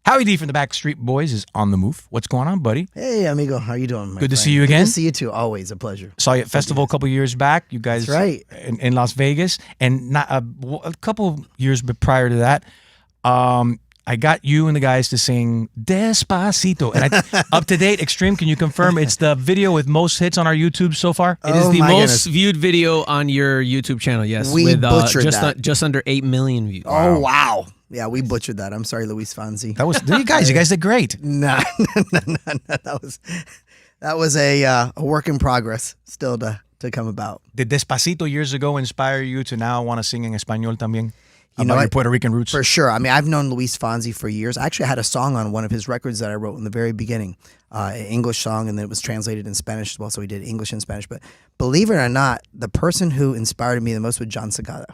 Howie D from the Backstreet Boys is on the move. What's going on, buddy? Hey, amigo. How you doing, my Good to friend? see you again. Good to see you too. Always a pleasure. Saw you at festival a couple years back. You guys, That's right. in Las Vegas, and not a couple years prior to that, I got you and the guys to sing Despacito. And up to date, Extreme, can you confirm it's the video with most hits on our YouTube so far? It is the most viewed video on your YouTube channel. Yes, We butchered that. Just under 8 million views. Oh wow. Yeah, we butchered that. I'm sorry, Luis Fonsi. That was you guys did great. Nah. That was a work in progress still to come about. Did Despacito years ago inspire you to now want to sing in español también? You know About your what? Puerto Rican roots? For sure. I mean, I've known Luis Fonsi for years. I actually had a song on one of his records that I wrote in the very beginning, an English song, and then it was translated in Spanish as well, so we did English and Spanish. But believe it or not, the person who inspired me the most was John Secada.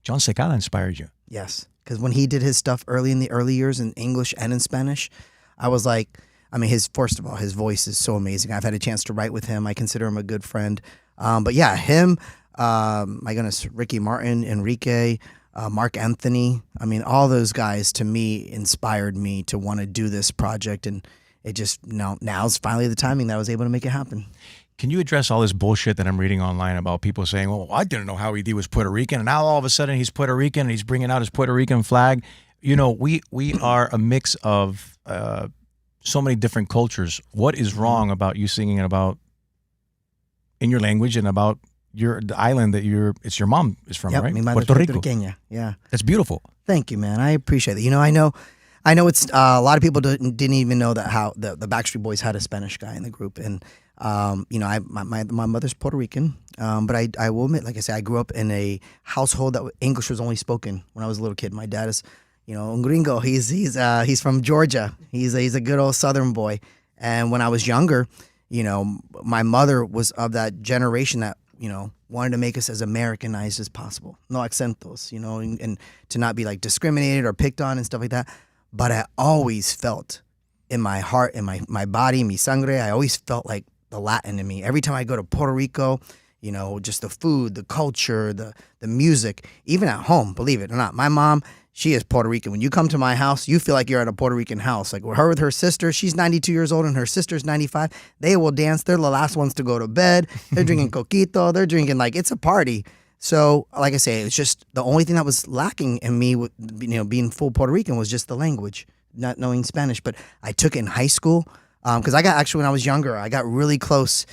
John Secada inspired you. Yes, because when he did his stuff in the early years in English and in Spanish, I was like, I mean, first of all, his voice is so amazing. I've had a chance to write with him. I consider him a good friend. But yeah, him, my goodness, Ricky Martin, Enrique, Mark Anthony. I mean, all those guys to me inspired me to want to do this project, and it just now's finally the timing that I was able to make it happen. Can you address all this bullshit that I'm reading online about people saying, well, I didn't know Howie D was Puerto Rican, and now all of a sudden he's Puerto Rican and he's bringing out his Puerto Rican flag? You know, we are a mix of so many different cultures. What is wrong about you singing about in your language and about the island that it's your mom is from, Yep, right? mi madre Puerto Rico. Puertorriqueña. Yeah. That's beautiful. Thank you, man. I appreciate it. You know, I know it's a lot of people didn't even know that how the Backstreet Boys had a Spanish guy in the group, and you know, my mother's Puerto Rican, but I will admit, like I said, I grew up in a household that English was only spoken when I was a little kid. My dad is, you know, un gringo. He's from Georgia. He's a good old Southern boy. And when I was younger, you know, my mother was of that generation that, you know, wanted to make us as Americanized as possible. No acentos, you know, and to not be like discriminated or picked on and stuff like that. But I always felt in my heart, in my body, mi sangre, I always felt like the Latin in me. Every time I go to Puerto Rico, you know, just the food, the culture, the music, even at home, believe it or not. My mom, she is Puerto Rican. When you come to my house, you feel like you're at a Puerto Rican house. Like with her sister, she's 92 years old and her sister's 95. They will dance. They're the last ones to go to bed. They're drinking coquito. They're drinking, like, it's a party. So, like I say, it's just the only thing that was lacking in me, with, you know, being full Puerto Rican was just the language, not knowing Spanish. But I took it in high school because when I was younger, I got really close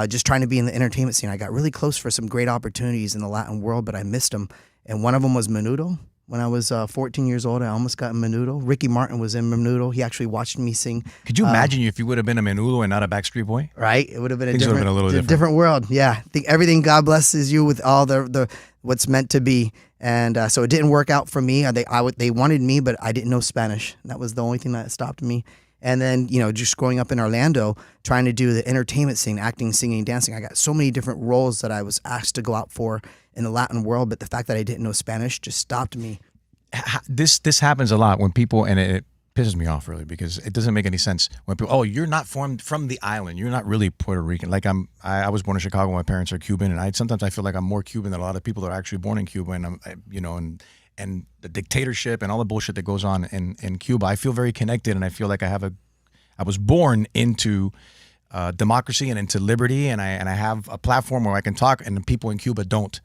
just trying to be in the entertainment scene. I got really close for some great opportunities in the Latin world, but I missed them. And one of them was Menudo. When I was 14 years old, I almost got in Menudo. Ricky Martin was in Menudo. He actually watched me sing. Could you imagine if you would have been a Menudo and not a Backstreet Boy? Right? It would have been Things would have been a little different world. Yeah. I think everything God blesses you with all the what's meant to be. And so it didn't work out for me. They wanted me, but I didn't know Spanish. That was the only thing that stopped me. And then, you know, just growing up in Orlando, trying to do the entertainment scene, acting, singing, dancing, I got so many different roles that I was asked to go out for in the Latin world. But the fact that I didn't know Spanish just stopped me. This happens a lot when people, and it pisses me off really because it doesn't make any sense when people, oh, you're not from the island, you're not really Puerto Rican. Like I was born in Chicago, my parents are Cuban, and sometimes I feel like I'm more Cuban than a lot of people that are actually born in Cuba, and you know, and the dictatorship and all the bullshit that goes on in Cuba. I feel very connected, and I feel like I was born into democracy and into liberty, and I have a platform where I can talk, and the people in Cuba don't.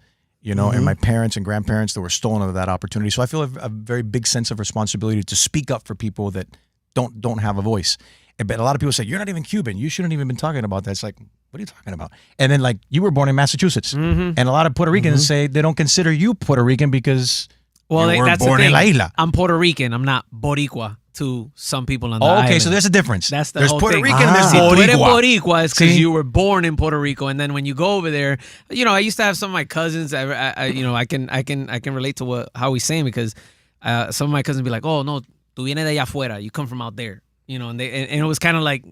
You know, and my parents and grandparents that were stolen of that opportunity. So I feel a very big sense of responsibility to speak up for people that don't have a voice. But a lot of people say, you're not even Cuban. You shouldn't even been talking about that. It's like, what are you talking about? And then, like, you were born in Massachusetts. And a lot of Puerto Ricans say they don't consider you Puerto Rican because you were that's born the thing. in La Isla. I'm Puerto Rican. I'm not Boricua to some people on the Okay, island. so there's a difference. That's the there's whole Puerto thing. Rican and there's Si tú eres Boricua. Boricua, it's because See? you were born in Puerto Rico, and then when you go over there, you know, I used to have some of my cousins. You know, I can relate to how he's saying because some of my cousins be like, "Oh no, tú vienes de allá afuera. You come from out there." You know, and it was kind of like,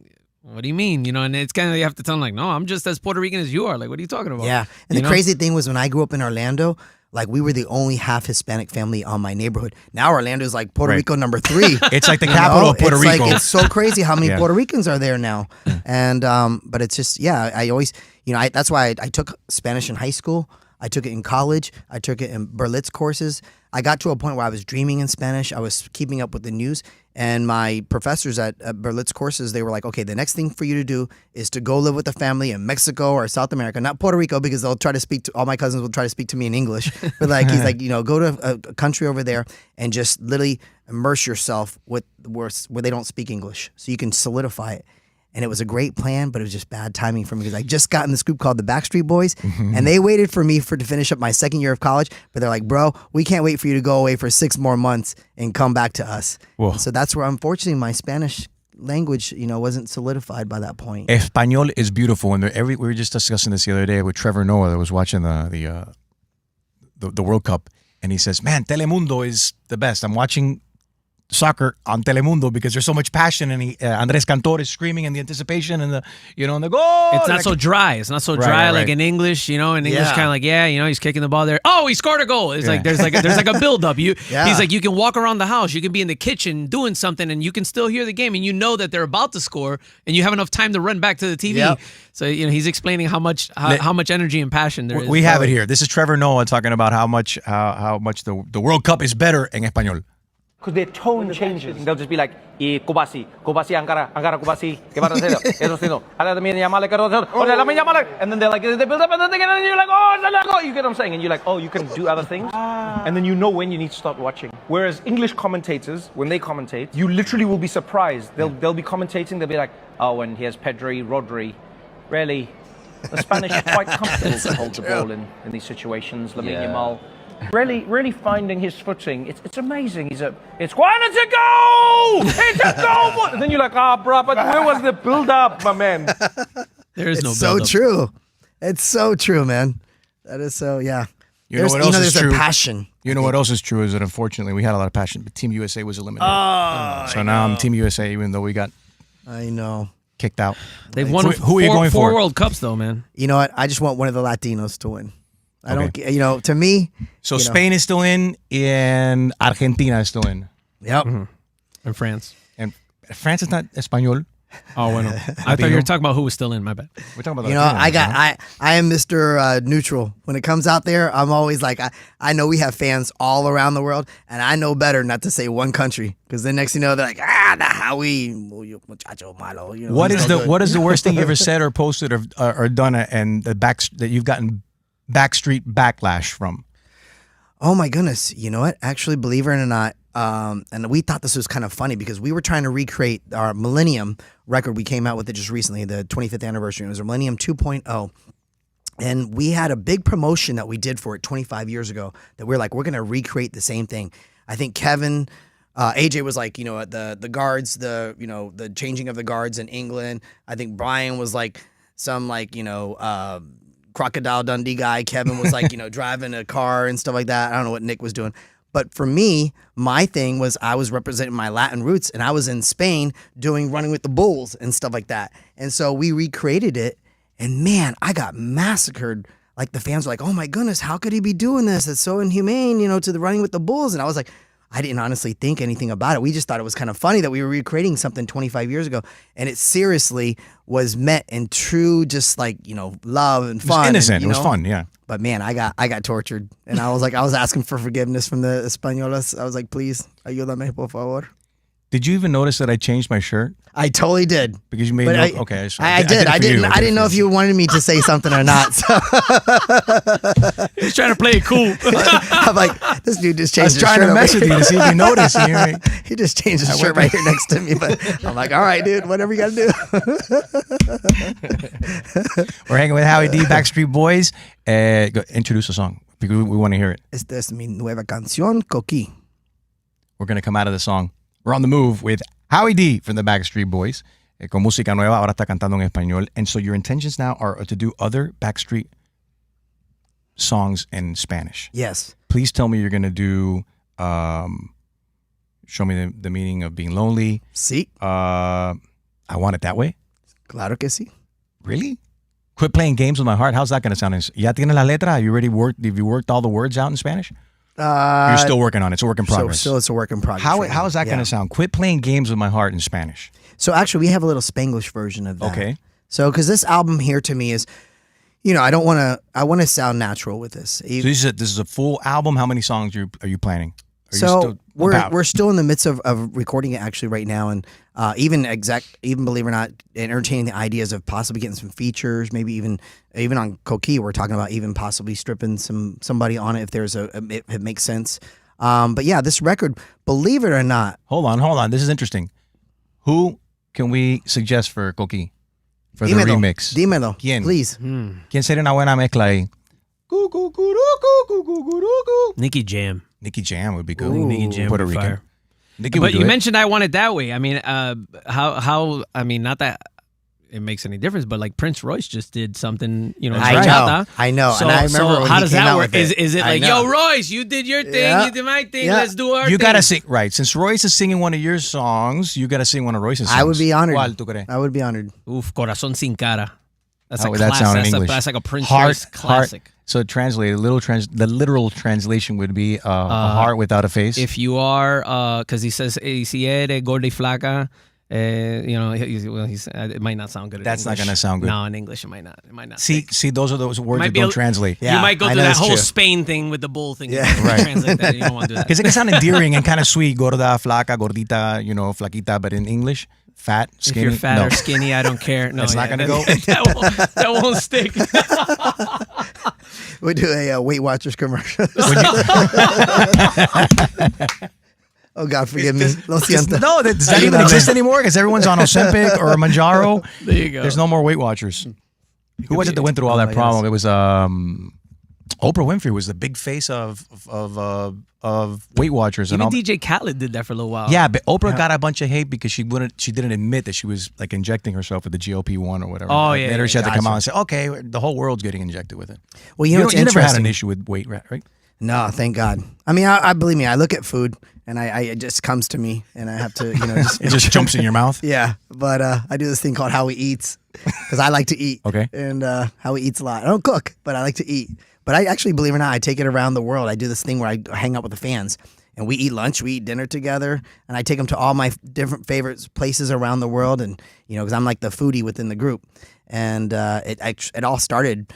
what do you mean? You know, and it's kind of, you have to tell them like, no, I'm just as Puerto Rican as you are. Like, what are you talking about? Yeah. And the crazy thing was when I grew up in Orlando, like we were the only half Hispanic family on my neighborhood. Now Orlando is like Puerto Rico number 3. It's like the capital of Puerto Rico. Like, it's so crazy how many Puerto Ricans are there now. And but it's just, yeah, I always, you know, that's why I took Spanish in high school. I took it in college. I took it in Berlitz courses. I got to a point where I was dreaming in Spanish. I was keeping up with the news. And my professors at Berlitz courses, they were like, okay, the next thing for you to do is to go live with a family in Mexico or South America, not Puerto Rico, because they'll try to speak to, all my cousins will try to speak to me in English. But like, he's like, go to a country over there and just literally immerse yourself with where they don't speak English so you can solidify it. And it was a great plan, but it was just bad timing for me because I just got in this group called the Backstreet Boys, and they waited for me to finish up my second year of college. But they're like, bro, we can't wait for you to go away for 6 more months and come back to us. So that's where, unfortunately, my Spanish language, wasn't solidified by that point. Español is beautiful, and we were just discussing this the other day with Trevor Noah that was watching the World Cup, and he says, "Man, Telemundo is the best. I'm watching soccer on Telemundo because there's so much passion, and Andres Cantor is screaming in the anticipation and the and the goal. It's not so dry. It's not so dry like in English. In English, kind of like he's kicking the ball there. Oh, he scored a goal. It's like there's like a build up. He's like, you can walk around the house, you can be in the kitchen doing something, and you can still hear the game, and you know that they're about to score, and you have enough time to run back to the TV. Yep. So he's explaining how much energy and passion there is. We have it here. This is Trevor Noah talking about how much the World Cup is better in español. Because their tone changes. They'll just be like, Kubasi, Ankara, Kubasi, and then they're like, they build up, and then you're like, oh, you get what I'm saying? And you're like, oh, you can do other things? And then you know when you need to stop watching. Whereas English commentators, when they commentate, you literally will be surprised. They'll be commentating, they'll be like, oh, and here's Pedri, Rodri. Really, the Spanish are quite comfortable to hold the ball in these situations. Lamine Yamal. Really finding his footing. It's amazing. It's a goal! It's a goal! And then you're like, bro, but where was the build-up, my man? There is no build-up. So true. It's so true, man. That is so, yeah. You know what else is true? There's a passion. You know what else is true is that unfortunately we had a lot of passion, but Team USA was eliminated. So now I'm Team USA, even though we got kicked out. They've won who are you going for? 4 World Cups, though, man. You know what? I just want one of the Latinos to win. I don't, to me. So Spain is still in, and Argentina is still in. Yep. Mm-hmm. And France. And France is not español. Oh, bueno. I thought you were talking about who was still in. My bad. We're talking about I am Mr. Neutral. When it comes out there, I'm always like, I know we have fans all around the world, and I know better not to say one country because then next thing you know, they're like, the Howie, muchacho malo. What is the worst thing you ever said or posted or done and that you've gotten Backstreet backlash from? Oh my goodness. You know what? Actually, believe it or not, and we thought this was kind of funny because we were trying to recreate our Millennium record. We came out with it just recently, the 25th anniversary. It was a Millennium 2.0. And we had a big promotion that we did for it 25 years ago that we're like, we're going to recreate the same thing. I think Kevin, AJ was like, the guards, the changing of the guards in England. I think Brian was like some Crocodile Dundee guy. Kevin was like, driving a car and stuff like that. I don't know what Nick was doing. But for me, my thing was I was representing my Latin roots, and I was in Spain doing Running with the Bulls and stuff like that. And so we recreated it, and man, I got massacred. Like the fans were like, oh my goodness, how could he be doing this? It's so inhumane, to the Running with the Bulls. And I was like, I didn't honestly think anything about it. We just thought it was kind of funny that we were recreating something 25 years ago. And it seriously was meant in true, just love and fun. It was innocent. And, it was fun, yeah. But man, I got tortured. And I was asking for forgiveness from the Españolas. I was like, please, ayúdame, por favor. Did you even notice that I changed my shirt? I totally did. Because you made okay. I did. I didn't know if you wanted me to say something or not. So. He's trying to play it cool. I'm like, this dude just changed his shirt. I was trying to mess with you to see if you noticed. He just changed his shirt right here next to me. But I'm like, all right, dude, whatever you got to do. We're hanging with Howie D, Backstreet Boys. Introduce a song because we want to hear it. Esta es mi nueva canción, Coquí. We're going to come out of the song. We're on the move with Howie D from the Backstreet Boys. Con música nueva, ahora está cantando en español. And so your intentions now are to do other Backstreet songs in Spanish. Yes. Please tell me you're going to do Show Me the Meaning of Being Lonely. Sí. I Want It That Way. Claro que sí. Really? Quit Playing Games with My Heart. How's that going to sound? ¿Ya tienes la letra? Have you worked all the words out in Spanish? You're still working on it. It's a work in progress. So it's a work in progress. How is that going to sound? Quit Playing Games with My Heart in Spanish. So actually, we have a little Spanglish version of that. Okay. So because this album here to me is, I want to sound natural with this. So this is a full album. How many songs are you planning? Are you So still we're about? we're still in the midst of recording it actually right now, and even believe it or not, entertaining the ideas of possibly getting some features, maybe even on Coquí, we're talking about even possibly stripping somebody on it if there's if it makes sense. But yeah, this record, believe it or not, Hold on. This is interesting. Who can we suggest for Coquí? For the dímelo, remix. dímelo, ¿Quién? please. ¿Quién sería una buena mezcla ahí? Nicky Jam. Nicky Jam would be good. Nicky Jam Puerto would be Rican. fire. Nicky would But do you it. mentioned I Want It That Way. I mean, how? I mean, not that it makes any difference, but like Prince Royce just did something. You know, I in know, bachata. I know, So, and I remember so when how he does came that out work? with it. Is it I like, know. yo, Royce, you did your thing, Yeah. you did my thing, Yeah. let's do our You thing. gotta sing right. Since Royce is singing one of your songs, you gotta sing one of Royce's songs. I would be honored. ¿Cuál tú crees? I would be honored. Oof, Corazón Sin Cara. That's How a would that classic. sound in English? That's like a Prince Royce classic. So translate the literal translation would be a heart without a face. If you are, because he says, si eres gorda y flaca, you know, it might not sound good. That's in not English. gonna sound good. No, in English it might not. It might not. see, those are those words that don't translate. Yeah, you might go I through know that that's whole true. Spain thing with the bull thing. Yeah. Yeah, Right. Translate that. You don't want to do that. Because it can sound endearing and kind of sweet, gorda, flaca, gordita, you know, flaquita, but in English, fat, skinny. If you're fat no. or skinny, I don't care. No, It's not gonna go. that won't stick. We do a Weight Watchers commercial. Oh God, forgive me. Lo siento. No, does that even exist anymore? Because everyone's on Ozempic or Manjaro. There you go. There's no more Weight Watchers. Who was it that went through all that my problem? It was Oprah Winfrey was the big face of Weight Watchers and Even all. DJ Khaled did that for a little while. Yeah, but Oprah got a bunch of hate because she didn't admit that she was like injecting herself with the GLP-1 or whatever. Oh, Like, yeah, later she had to gotcha. come out and say, okay, the whole world's getting injected with it. Well, you know, it's you never had an interesting. issue with weight, right? No, thank God. I mean, I believe me. I look at food, and it just comes to me, and I have to, you know, just It just jumps in your mouth. yeah. But I do this thing called Howie Eats because I like to eat. Okay. And Howie eats a lot. I don't cook, but I like to eat. But I actually, believe it or not, I take it around the world. I do this thing where I hang out with the fans, and we eat lunch, we eat dinner together, and I take them to all my different favorite places around the world, and you know, because I'm like the foodie within the group, and it all started.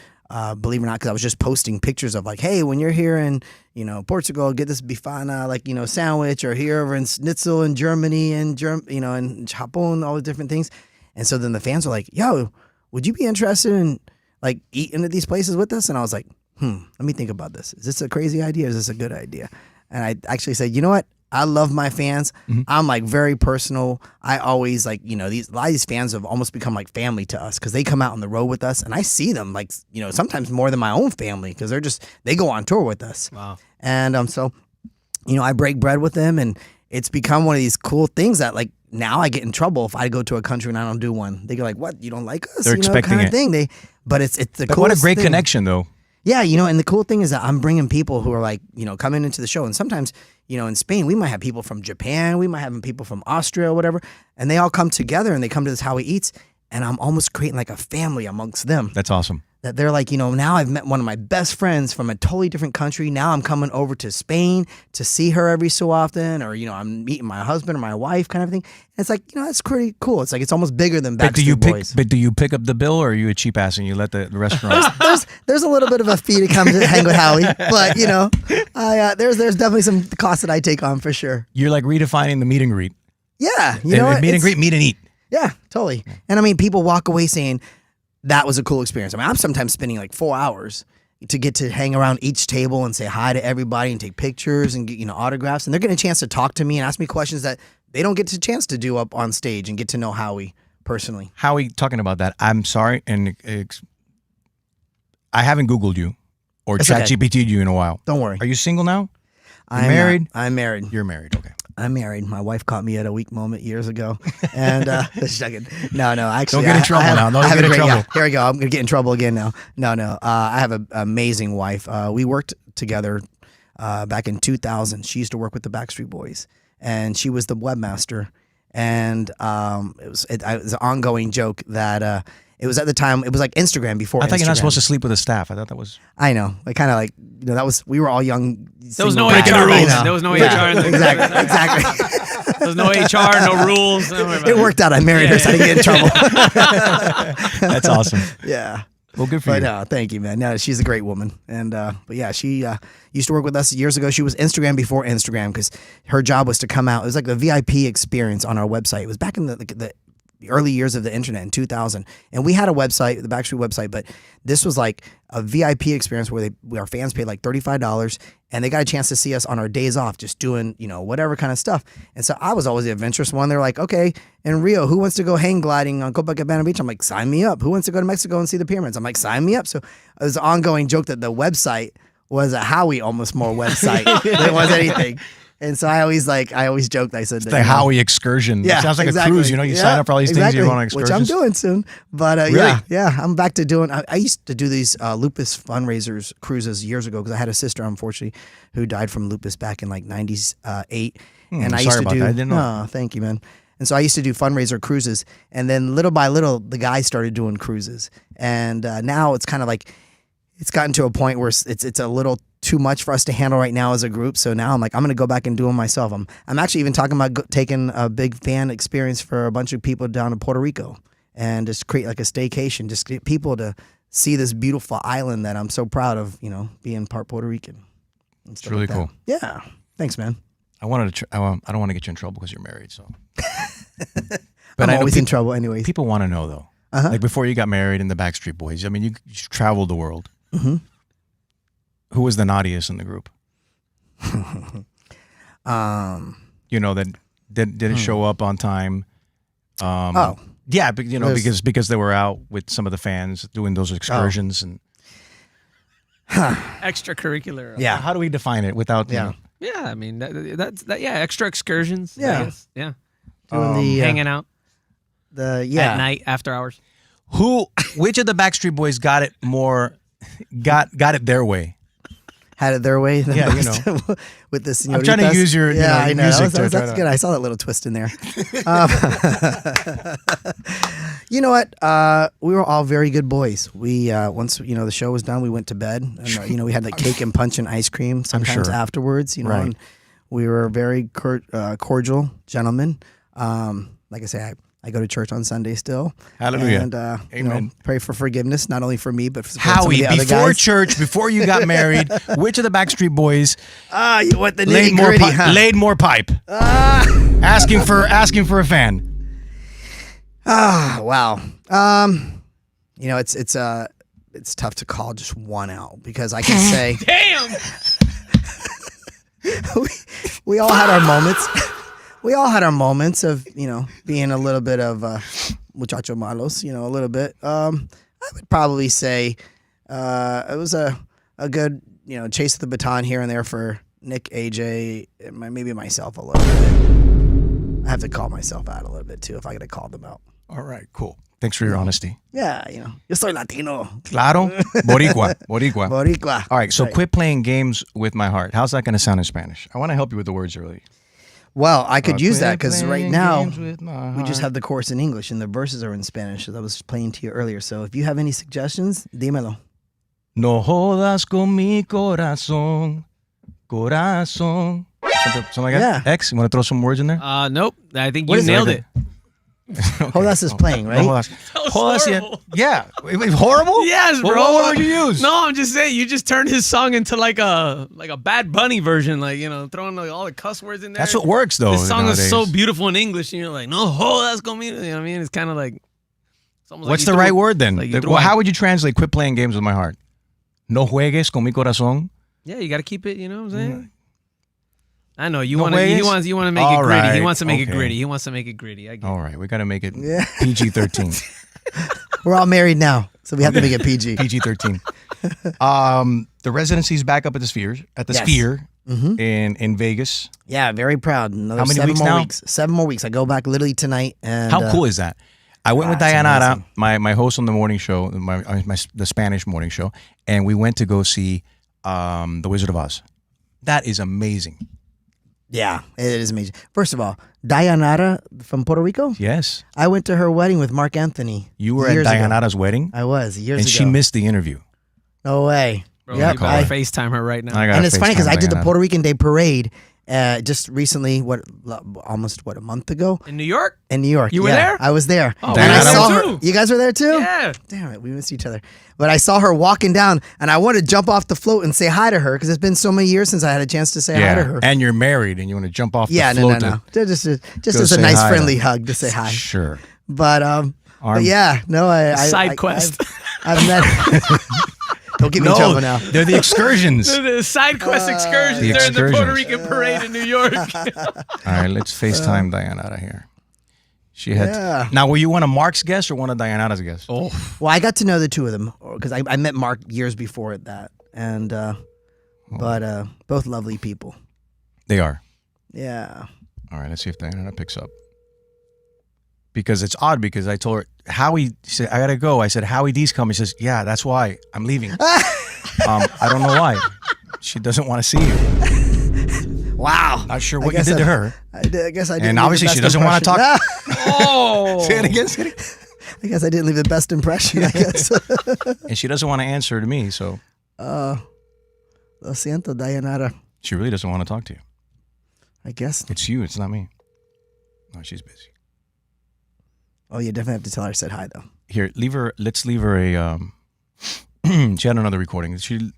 Believe it or not, because I was just posting pictures of like, hey, when you're here in, you know, Portugal, get this bifana, like, you know, sandwich, or here over in Schnitzel in Germany and you know, in Japan, all the different things. And so then the fans were like, yo, would you be interested in like eating at these places with us? And I was like, let me think about this. Is this a crazy idea? Or is this a good idea? And I actually said, you know what? I love my fans. I'm like very personal. I always like, you know, a lot of these fans have almost become like family to us because they come out on the road with us, and I see them like, you know, sometimes more than my own family because they go on tour with us. Wow. And so, you know, I break bread with them, and it's become one of these cool things that like now I get in trouble if I go to a country and I don't do one. They go like, "What? You don't like us?" They're you know, expecting kind it. of thing. But it's the But what a coolest great thing. connection, though. Yeah, you know, and the cool thing is that I'm bringing people who are like, you know, coming into the show. And sometimes, you know, in Spain, we might have people from Japan, we might have people from Austria or whatever, and they all come together and they come to this Howie Eats, and I'm almost creating like a family amongst them. That's awesome. That they're like, you know, now I've met one of my best friends from a totally different country. Now I'm coming over to Spain to see her every so often, or, you know, I'm meeting my husband or my wife kind of thing. And it's like, you know, that's pretty cool. It's like, it's almost bigger than Backstreet Boys. But do you pick up the bill, or are you a cheap ass and you let the restaurant? There's a little bit of a fee to come to hang with Howie, but you know, there's definitely some costs that I take on for sure. You're like redefining the meet and greet. Yeah, you know, what? meet and It's- greet, meet and eat. Yeah, totally. And I mean, people walk away saying that was a cool experience. I mean, I'm sometimes spending like 4 hours to get to hang around each table and say hi to everybody and take pictures and get, you know, autographs, and they're getting a chance to talk to me and ask me questions that they don't get a chance to do up on stage and get to know Howie personally. Howie, talking about that, I'm sorry, and I haven't Googled you or It's okay. ChatGPT'd you in a while. Don't worry. Are you single now? I'm married? not. I'm married. You're married. Okay. I'm married. My wife caught me at a weak moment years ago, and just joking. No, actually, Don't get in trouble now. Don't get in trouble. Yeah, here we go. I'm gonna get in trouble again now. No. I have an amazing wife. We worked together back in 2000. She used to work with the Backstreet Boys, and she was the webmaster. And it was an ongoing joke that it was at the time. It was like Instagram before. I thought you're not Instagram. supposed to sleep with the staff. I thought that was. I know. Like kind of like, you know, that was, we were all young. There was no single HR guys. rules. I know. There was no Yeah, HR. Exactly. There was no HR, no rules. Don't worry about It worked out. I married her, so I didn't get in trouble. That's awesome. Yeah. Well, good for But you. thank you, man. No, she's a great woman, and but yeah, she used to work with us years ago. She was Instagram before Instagram because her job was to come out. It was like the VIP experience on our website. It was back in the early years of the internet in 2000, and we had a website, the Backstreet website, but this was like a VIP experience where our fans paid like $35, and they got a chance to see us on our days off, just doing whatever kind of stuff. And so I was always the adventurous one. They're like, okay, in Rio, who wants to go hang gliding on Copacabana Beach? I'm like, sign me up. Who wants to go to Mexico and see the pyramids? I'm like, sign me up. So it was an ongoing joke that the website was a Howie almost more website than it was anything. And so I always joked. I said, It's the Howie excursion. Yeah, It sounds like exactly. a cruise. You Yeah, sign up for all these things, you go on which excursions. I'm doing soon. But Really? yeah, I'm back to doing. I used to do these lupus fundraisers cruises years ago because I had a sister, unfortunately, who died from lupus back in like '98, and I used sorry to about do. that. I didn't know. Oh, thank you, man. And so I used to do fundraiser cruises, and then little by little, the guys started doing cruises, and now it's kind of like it's gotten to a point where it's a little too much for us to handle right now as a group. So now I'm like, I'm going to go back and do them myself. I'm actually even talking about taking a big fan experience for a bunch of people down in Puerto Rico and just create like a staycation, just get people to see this beautiful island that I'm so proud of, being part Puerto Rican. It's really cool. Yeah. Thanks, man. I don't want to get you in trouble because you're married. So, I'm I know always in trouble anyways. People want to know though. Like before you got married in the Backstreet Boys. I mean, you traveled the world. Mm-hmm. Who was the naughtiest in the group? That didn't show up on time. Yeah, but because they were out with some of the fans doing those excursions and Extracurricular. Yeah. How do we define it without? Yeah. Yeah, I mean that's extra excursions. Yeah. I guess. Yeah. Doing the Hanging out at at night after hours. Which of the Backstreet Boys got it their way? Had it their way. Yeah, with the senoritas. I'm trying to use your I know. music. That's good. I saw that little twist in there. You know what? We were all very good boys. We once the show was done, we went to bed, and we had like cake and punch and ice cream sometimes afterwards. Right. And we were very cordial gentlemen. Like I say, I go to church on Sunday still. Hallelujah. And Amen. pray for forgiveness, not only for me, but for some of Howie, the other before guys. church, before you got married, which of the Backstreet Boys You want the laid nitty more gritty, huh? laid more pipe? Asking for a fan. Wow. It's tough to call just one out because I can say Damn. we all had our moments. We all had our moments of being a little bit of muchacho malos, a little bit. I would probably say it was a good chase of the baton here and there for Nick, AJ, and maybe myself a little bit. I have to call myself out a little bit too if I got to call them out. All right, cool. Thanks for your honesty. Yeah, yo soy Latino. Claro, Boricua. Boricua. All right, so quit playing games with my heart. How's that going to sound in Spanish? I want to help you with the words early. Well, I could use that because Quit right playing now games with my we just heart. have the chorus in English and the verses are in Spanish, as I was playing to you earlier. So if you have any suggestions, dímelo. No jodas con mi corazón, corazón. Something like that? Yeah. X, you want to throw some words in there? Nope. I think What you is it? nailed it. Jodas is playing, right? No jodas. was Jodas, horrible. yeah. It was horrible? Yes, bro. What would you use? No, I'm just saying you just turned his song into like a Bad Bunny version, throwing all the cuss words in there. That's what works, though. This song nowadays. is so beautiful in English, and you're like, no, that's gonna mean. You know what I mean? It's kind of like. It's almost What's like the right word then? like you threw Well, a- how would you translate quit playing games with my heart? No juegues con mi corazón. Yeah, you got to keep it. You know what I'm saying? I know you No want to. He juegues? wants. You want to make All it gritty. He right, wants to make it okay. gritty. He wants to make it gritty. I get All right, we got to make it Yeah. PG-13. We're all married now, so we have to make it PG. PG-13. The residency's back up at the Sphere. Yes. Sphere Mhm. in Vegas. Yeah, very proud. Another How many 7 weeks more now? weeks. 7 more weeks. I go back literally tonight. And How cool is that? I went with it's Dayanara, amazing. my host on the morning show, the Spanish morning show, and we went to go see The Wizard of Oz. That is amazing. Yeah, it is amazing. First of all, Dayanara from Puerto Rico. Yes. I went to her wedding with Mark Anthony. You were years at ago. Dayanara's wedding, I was years and ago. she missed the interview. No way. Bro, Yep, you better I- FaceTime her right now. I gotta And it's funny because FaceTime I did the Dayanara. Puerto Rican Day parade, Just recently, almost a month ago In New York? in New York. You were Yeah, there? I was there. Oh, and I Diana saw was her. too. You guys were there too? Yeah. Damn it, we missed each other. But I saw her walking down, and I wanted to jump off the float and say hi to her because it's been so many years since I had a chance to say hi to her. And you're married, and you want to jump off Yeah, the no, float. no, no. Just go as a say nice, hi to friendly her. hug to say hi. Sure. But yeah, no, Side quest. I've met. Don't get me in trouble now. They're the excursions. The side quest excursions The during the Puerto excursions. Rican parade in New York. All right, let's FaceTime Diana out of here. She had. Yeah. Now, were you one of Mark's guests or one of Diana's guests? Oh, Well, I got to know the two of them because I met Mark years before that, and but both lovely people. They are. Yeah. All right, let's see if Diana picks up. Because it's odd because I told her, Howie said, I got to go. I said, Howie D's coming. She says, yeah, that's why I'm leaving. I don't know why. She doesn't want to see you. Wow. Not sure what you did to her. I guess I did. And obviously she doesn't want to talk. oh. Say it again. Say it again. I guess I didn't leave the best impression. I guess. And she doesn't want to answer to me, so Lo siento, Dayanara. she really doesn't want to talk to you. I guess. It's you. It's not me. No, she's busy. Oh, you definitely have to tell her I said hi though. Here, leave her. Let's leave her a. She had another recording. She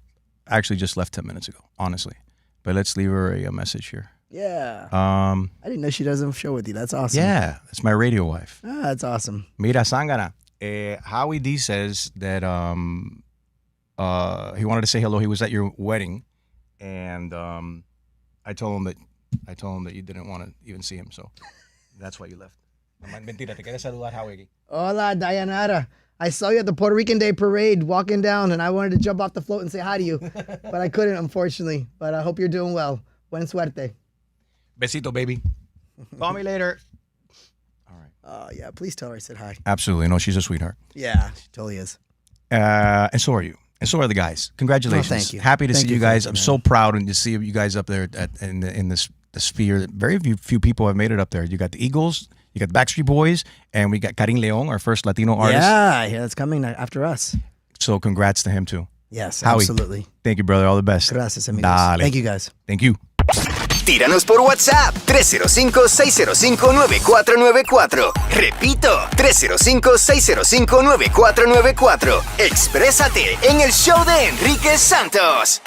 actually just left 10 minutes ago, honestly. But let's leave her a message here. Yeah. I didn't know she does a show with you. That's awesome. Yeah, that's my radio wife. Ah, that's awesome. Mira Sangana. Howie D says that he wanted to say hello. He was at your wedding, and I told him that you didn't want to even see him, so that's why you left. Mentira, te quería saludar, Howie. Hola, Dayanara. I saw you at the Puerto Rican Day parade walking down, and I wanted to jump off the float and say hi to you, but I couldn't, unfortunately. But I hope you're doing well. Buen suerte. Besito, baby. Call me later. All right. Yeah, please tell her I said hi. Absolutely. No, she's a sweetheart. Yeah, she totally is. And so are you. And so are the guys. Congratulations. Oh, thank you. Happy to Thank see you you for guys. that, I'm man. so proud and to see you guys up there in this the sphere. Very few people have made it up there. You got the Eagles, you got the Backstreet Boys, and we got Karim Leon, our first Latino artist. Yeah, that's coming after us. So congrats to him too. Yes, Howie. absolutely. Thank you, brother. All the best. Gracias, amigos. Dale. Thank you, guys. Thank you. Tíranos por WhatsApp 305-605-9494. Repito, 305-605-9494. Exprésate en el show de Enrique Santos.